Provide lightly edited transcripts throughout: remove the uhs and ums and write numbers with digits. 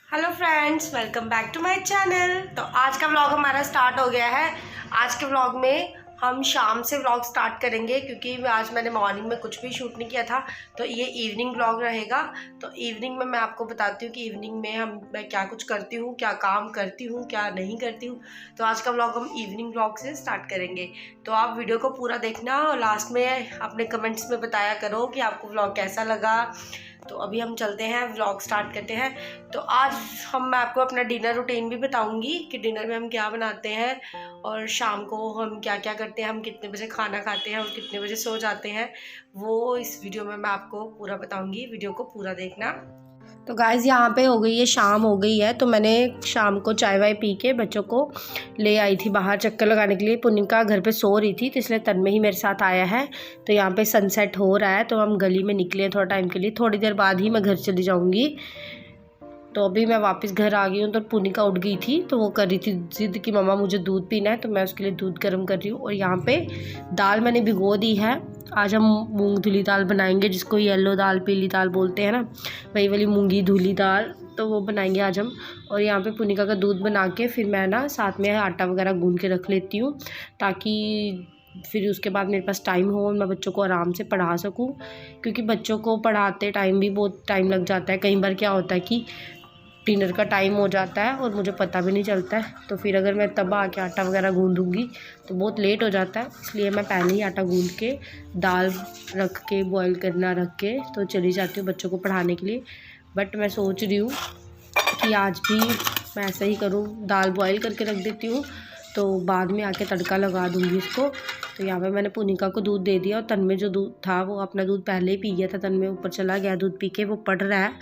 Hello friends, welcome back to my channel. तो आज का व्लॉग हमारा स्टार्ट हो गया है। आज के व्लॉग में हम शाम से व्लॉग स्टार्ट करेंगे क्योंकि आज मैंने मॉर्निंग में कुछ भी शूट नहीं किया था, तो ये इवनिंग व्लॉग रहेगा। तो इवनिंग में मैं आपको बताती हूँ कि इवनिंग में मैं क्या कुछ करती हूँ, क्या काम करती हूँ, क्या नहीं करती हूँ। तो आज का व्लॉग हम इवनिंग व्लॉग से स्टार्ट करेंगे। तो आप वीडियो को पूरा देखना और लास्ट में अपने कमेंट्स में बताया करो कि आपको व्लॉग कैसा लगा। तो अभी हम चलते हैं, व्लॉग स्टार्ट करते हैं। तो आज मैं आपको अपना डिनर रूटीन भी बताऊंगी कि डिनर में हम क्या बनाते हैं और शाम को हम क्या क्या करते हैं, हम कितने बजे खाना खाते हैं और कितने बजे सो जाते हैं, वो इस वीडियो में मैं आपको पूरा बताऊंगी। वीडियो को पूरा देखना। तो गाइज़ यहाँ पे हो गई है, शाम हो गई है। तो मैंने शाम को चाय वाय पी के बच्चों को ले आई थी बाहर चक्कर लगाने के लिए। पुनिका घर पे सो रही थी तो इसलिए तन्मय ही मेरे साथ आया है। तो यहाँ पे सनसेट हो रहा है तो हम गली में निकले हैं थोड़ा टाइम के लिए। थोड़ी देर बाद ही मैं घर चली जाऊँगी। तो अभी मैं वापस घर आ गई हूँ। तो पुनिका उठ गई थी तो वो कर रही थी ज़िद कि मम्मा मुझे दूध पीना है, तो मैं उसके लिए दूध गर्म कर रही हूँ। और यहाँ पे दाल मैंने भिगो दी है। आज हम मूंग धुली दाल बनाएंगे, जिसको येलो दाल पीली दाल बोलते हैं ना, वही वाली मूंगी धुली दाल, तो वो बनाएंगे आज हम। और यहाँ पे पुनिका का दूध बना के फिर मैं ना साथ में आटा वगैरह गूंद के रख लेती हूँ, ताकि फिर उसके बाद मेरे पास टाइम हो और मैं बच्चों को आराम से पढ़ा सकूँ। क्योंकि बच्चों को पढ़ाते टाइम भी बहुत टाइम लग जाता है। कई बार क्या होता है कि डिनर का टाइम हो जाता है और मुझे पता भी नहीं चलता है। तो फिर अगर मैं तब आके आटा वगैरह गूंदूँगी तो बहुत लेट हो जाता है। इसलिए मैं पहले ही आटा गूंद के दाल रख के बॉईल करना रख के तो चली जाती हूँ बच्चों को पढ़ाने के लिए। बट मैं सोच रही हूँ कि आज भी मैं ऐसा ही करूँ, दाल बॉईल करके रख देती हूँ तो बाद में आके तड़का लगा दूँगी इसको। तो यहाँ पे मैंने पुनिका को दूध दे दिया और तन्मय जो दूध था वो अपना दूध पहले ही पी गया था। तन्मय ऊपर चला गया दूध पी के, वो पढ़ रहा है।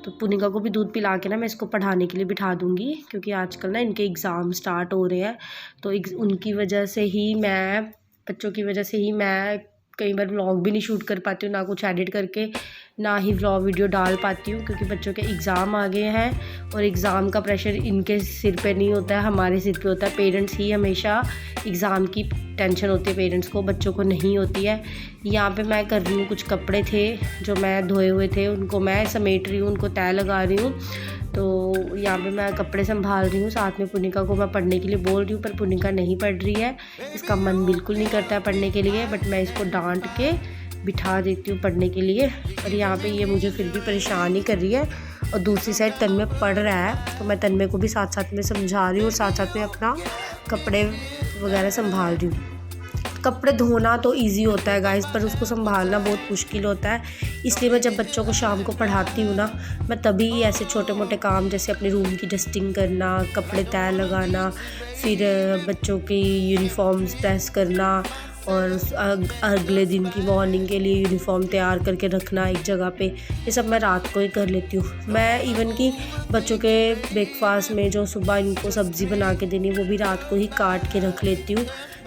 तो पुनिका को भी दूध पिला के ना मैं इसको पढ़ाने के लिए बिठा दूँगी, क्योंकि आजकल ना इनके एग्ज़ाम स्टार्ट हो रहे हैं। तो उनकी वजह से ही मैं, बच्चों की वजह से ही मैं कई बार व्लॉग भी नहीं शूट कर पाती हूँ, ना कुछ एडिट करके ना ही व्लॉग वीडियो डाल पाती हूँ, क्योंकि बच्चों के एग्ज़ाम आ गए हैं और एग्ज़ाम का प्रेशर इनके सिर पे नहीं होता है, हमारे सिर पे होता है। पेरेंट्स ही हमेशा एग्ज़ाम की टेंशन होती है पेरेंट्स को, बच्चों को नहीं होती है। यहाँ पे मैं कर रही हूँ, कुछ कपड़े थे जो मैं धोए हुए थे उनको मैं समेट रही हूँ, उनको तय लगा रही हूँ। तो यहाँ पे मैं कपड़े संभाल रही हूँ, साथ में पुनिका को मैं पढ़ने के लिए बोल रही हूँ, पर पुनिका नहीं पढ़ रही है। इसका मन बिल्कुल नहीं करता है पढ़ने के लिए, बट मैं इसको डांट के बिठा देती हूँ पढ़ने के लिए। और यहाँ पे ये मुझे फिर भी परेशान ही कर रही है। और दूसरी साइड तन्मय पढ़ रहा है तो मैं तन्मय को भी साथ साथ में समझा रही हूँ और साथ साथ में अपना कपड़े वगैरह संभाल रही हूँ। कपड़े धोना तो इजी होता है गाइस, पर उसको संभालना बहुत मुश्किल होता है। इसलिए मैं जब बच्चों को शाम को पढ़ाती हूँ ना, मैं तभी ऐसे छोटे मोटे काम जैसे अपने रूम की डस्टिंग करना, कपड़े तय लगाना, फिर बच्चों की यूनिफॉर्म्स प्रेस करना और अगले दिन की मॉर्निंग के लिए यूनिफॉर्म तैयार करके रखना एक जगह पे, ये सब मैं रात को ही कर लेती हूँ। मैं इवन कि बच्चों के ब्रेकफास्ट में जो सुबह इनको सब्ज़ी बना के देनी, वो भी रात को ही काट के रख लेती हूँ,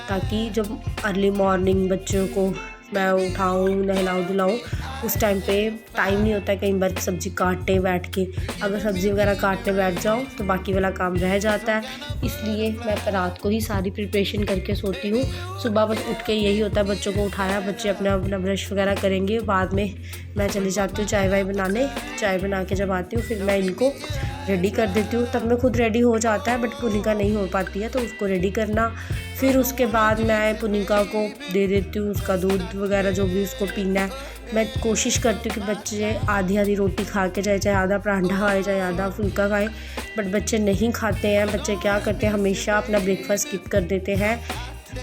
ताकि जब अर्ली मॉर्निंग बच्चों को मैं उठाऊँ, नहलाऊँ धुलाऊँ, उस टाइम पे टाइम नहीं होता है कई बार सब्ज़ी काटते बैठ के। अगर सब्ज़ी वगैरह काटने बैठ जाऊँ तो बाकी वाला काम रह जाता है। इसलिए मैं रात को ही सारी प्रिपरेशन करके सोती हूँ। सुबह बस उठ के यही होता है, बच्चों को उठाया, बच्चे अपना अपना ब्रश वगैरह करेंगे, बाद में मैं चली जाती हूँ चाय वाय बनाने। चाय बना के जब आती हूँ फिर मैं इनको रेडी कर देती हूँ। तब मैं खुद रेडी हो जाता है, बट पुनिका नहीं हो पाती है तो उसको रेडी करना। फिर उसके बाद मैं पुनिका को दे देती हूँ उसका दूध वगैरह जो भी उसको पीना है। मैं कोशिश करती हूँ कि बच्चे आधी आधी रोटी खा के जाए, चाहे आधा पराठा खाए चाहे आधा फुल्का खाए, बट बच्चे नहीं खाते हैं। बच्चे क्या करते हैं, हमेशा अपना ब्रेकफास्ट स्किप कर देते हैं।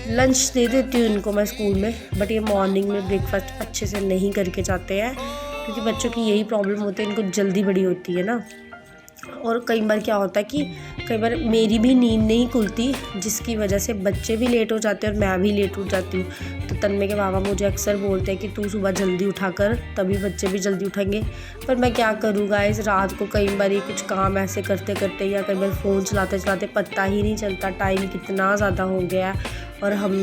लंच दे देती हूँ इनको मैं स्कूल में, बट ये मॉर्निंग में ब्रेकफास्ट अच्छे से नहीं करके जाते हैं, क्योंकि बच्चों की यही प्रॉब्लम होती है, इनको जल्दी बड़ी होती है ना। और कई बार क्या होता है कि कई बार मेरी भी नींद नहीं खुलती, जिसकी वजह से बच्चे भी लेट हो जाते हैं और मैं भी लेट उठ जाती हूँ। तो तन्मय के बाबा मुझे अक्सर बोलते हैं कि तू सुबह जल्दी उठा कर, तभी बच्चे भी जल्दी उठेंगे। पर मैं क्या करूँ गाइस, रात को कई बार ये कुछ काम ऐसे करते करते या कई बार फ़ोन चलाते चलाते पता ही नहीं चलता टाइम कितना ज़्यादा हो गया है और हम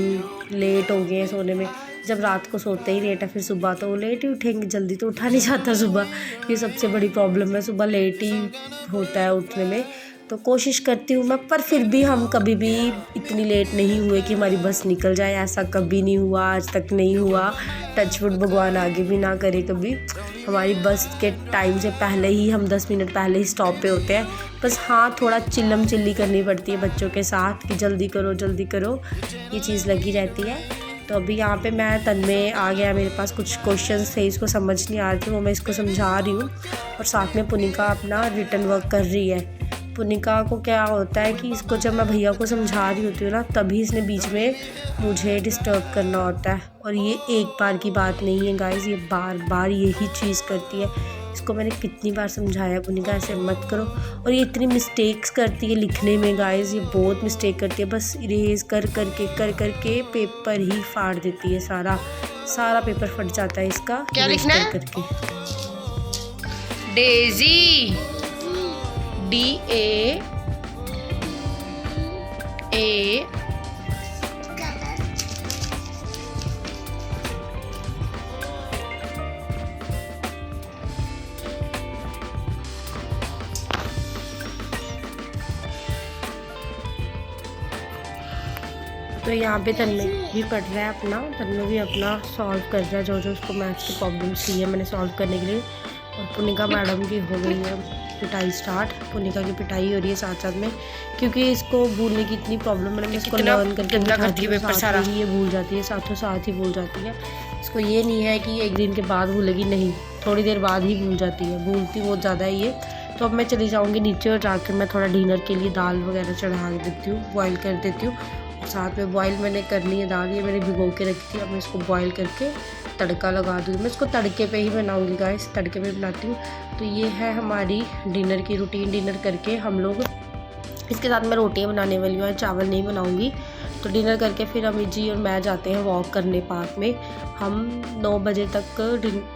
लेट हो गए हैं सोने में। जब रात को सोते ही लेट है फिर सुबह तो लेट ही उठेंगे, जल्दी तो उठा नहीं जाता सुबह। ये सबसे बड़ी प्रॉब्लम है, सुबह लेट ही होता है उठने में। तो कोशिश करती हूँ मैं, पर फिर भी हम कभी भी इतनी लेट नहीं हुए कि हमारी बस निकल जाए। ऐसा कभी नहीं हुआ, आज तक नहीं हुआ। टचवुड, भगवान आगे भी ना करे कभी। हमारी बस के टाइम से पहले ही, हम 10 मिनट पहले ही स्टॉप पे होते हैं। बस हाँ, थोड़ा चिल्लम चिल्ली करनी पड़ती है बच्चों के साथ कि जल्दी करो जल्दी करो, ये चीज़ लगी रहती है। तो अभी यहाँ पे मैं तन्मय आ गया, मेरे पास कुछ क्वेश्चंस थे, इसको समझ नहीं आ रहे थे, वो मैं इसको समझा रही हूँ। और साथ में पुनिका अपना रिटर्न वर्क कर रही है। पुनिका को क्या होता है कि इसको जब मैं भैया को समझा रही होती हूँ ना, तभी इसने बीच में मुझे डिस्टर्ब करना होता है। और ये एक बार की बात नहीं है गाइस, ये बार बार यही चीज़ करती है। इसको मैंने कितनी बार समझाया, पुनिका ऐसे मत करो। और ये इतनी मिस्टेक्स करती है लिखने में गाइस, ये बहुत मिस्टेक करती है। बस इरेज कर करके पेपर ही फाड़ देती है, सारा पेपर फट जाता है इसका। क्या लिखना है? करके डेजी, DAA। तो यहाँ पे तन्मय भी पढ़ रहा है अपना, तन्मय भी अपना सॉल्व कर रहा है जो उसको मैथ्स की प्रॉब्लम्स दी है मैंने सॉल्व करने के लिए। और पुनिका मैडम की हो गई है पिटाई स्टार्ट। पुनिका की पिटाई हो रही है साथ साथ में, क्योंकि इसको भूलने की इतनी प्रॉब्लम है। मैं इसको लर्न करके पेपर सारा ही ये भूल जाती है, साथों साथ ही भूल जाती है। इसको ये नहीं है कि एक दिन के बाद भूलेगी, नहीं, थोड़ी देर बाद ही भूल जाती है, भूलती बहुत ज़्यादा है ये। तो अब मैं चली जाऊँगी नीचे और जाकर मैं थोड़ा डिनर के लिए दाल वगैरह चढ़ा देती हूँ, बॉयल कर देती हूँ। साथ में बॉयल मैंने करनी है दाल, ये मैंने भिगो के रखी थी। अब मैं इसको बॉयल करके तड़का लगा दूँगी। मैं इसको तड़के पे ही बनाऊँगी गाइस, तड़के पे बनाती हूँ। तो ये है हमारी डिनर की रूटीन। डिनर करके हम लोग, इसके साथ मैं रोटियाँ बनाने वाली हूँ, चावल नहीं बनाऊँगी। तो डिनर करके फिर अम्मी जी और मैं जाते हैं वॉक करने पार्क में। हम 9 बजे तक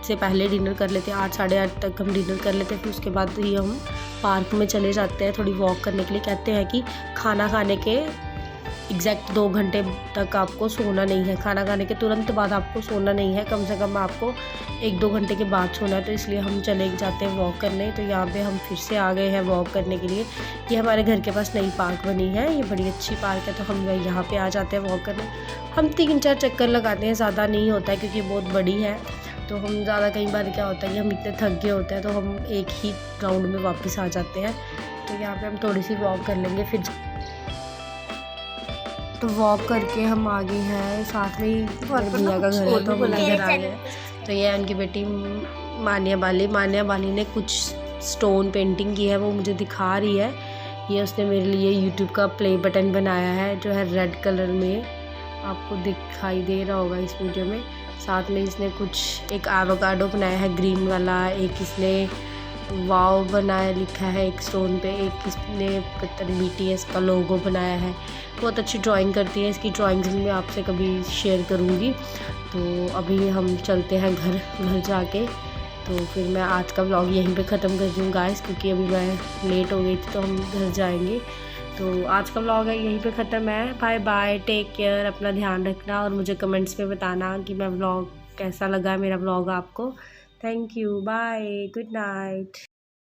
से पहले डिनर कर लेते हैं, 8 साढ़े 8 तक हम डिनर कर लेते हैं। फिर उसके बाद ही हम पार्क में चले जाते हैं थोड़ी वॉक करने के लिए। कहते हैं कि खाना खाने के एग्जैक्ट 2 घंटे तक आपको सोना नहीं है, खाना खाने के तुरंत बाद आपको सोना नहीं है, कम से कम आपको 1-2 घंटे के बाद सोना है। तो इसलिए हम चले जाते हैं वॉक करने। तो यहाँ पे हम फिर से आ गए हैं वॉक करने के लिए। ये हमारे घर के पास नई पार्क बनी है, ये बड़ी अच्छी पार्क है। तो हम यहाँ पे आ जाते हैं वॉक करने। हम 3-4 चक्कर लगाते हैं, ज़्यादा नहीं होता है क्योंकि बहुत बड़ी है। तो हम ज़्यादा, कई बार क्या होता है कि हम इतने थक गए होते हैं तो हम एक ही राउंड में वापस आ जाते हैं। तो यहाँ पर हम थोड़ी सी वॉक कर लेंगे फिर। तो वॉक करके हम आ गए हैं, साथ में ही भैया का घर है तो हम इधर आ गए। तो ये उनकी बेटी मानिया बाली ने कुछ स्टोन पेंटिंग की है, वो मुझे दिखा रही है। ये उसने मेरे लिए यूट्यूब का प्ले बटन बनाया है जो है रेड कलर में, आपको दिखाई दे रहा होगा इस वीडियो में। साथ में इसने कुछ एक एवोकाडो बनाया है ग्रीन वाला, एक इसने वाव बनाया लिखा है एक स्टोन पे, एक इसने पता नहीं BTS का लोगो बनाया है। बहुत अच्छी ड्राइंग करती है, इसकी ड्राइंग्स मैं आपसे कभी शेयर करूँगी। तो अभी हम चलते हैं घर जाके। तो फिर मैं आज का व्लॉग यहीं पे ख़त्म कर दूँ गाइस, क्योंकि अभी मैं लेट हो गई थी तो हम घर जाएंगे। तो आज का व्लॉग है यहीं पे ख़त्म है। बाय बाय, टेक केयर, अपना ध्यान रखना और मुझे कमेंट्स में बताना कि मैं व्लॉग कैसा लगा, मेरा व्लॉग आपको। Thank you, bye, good night.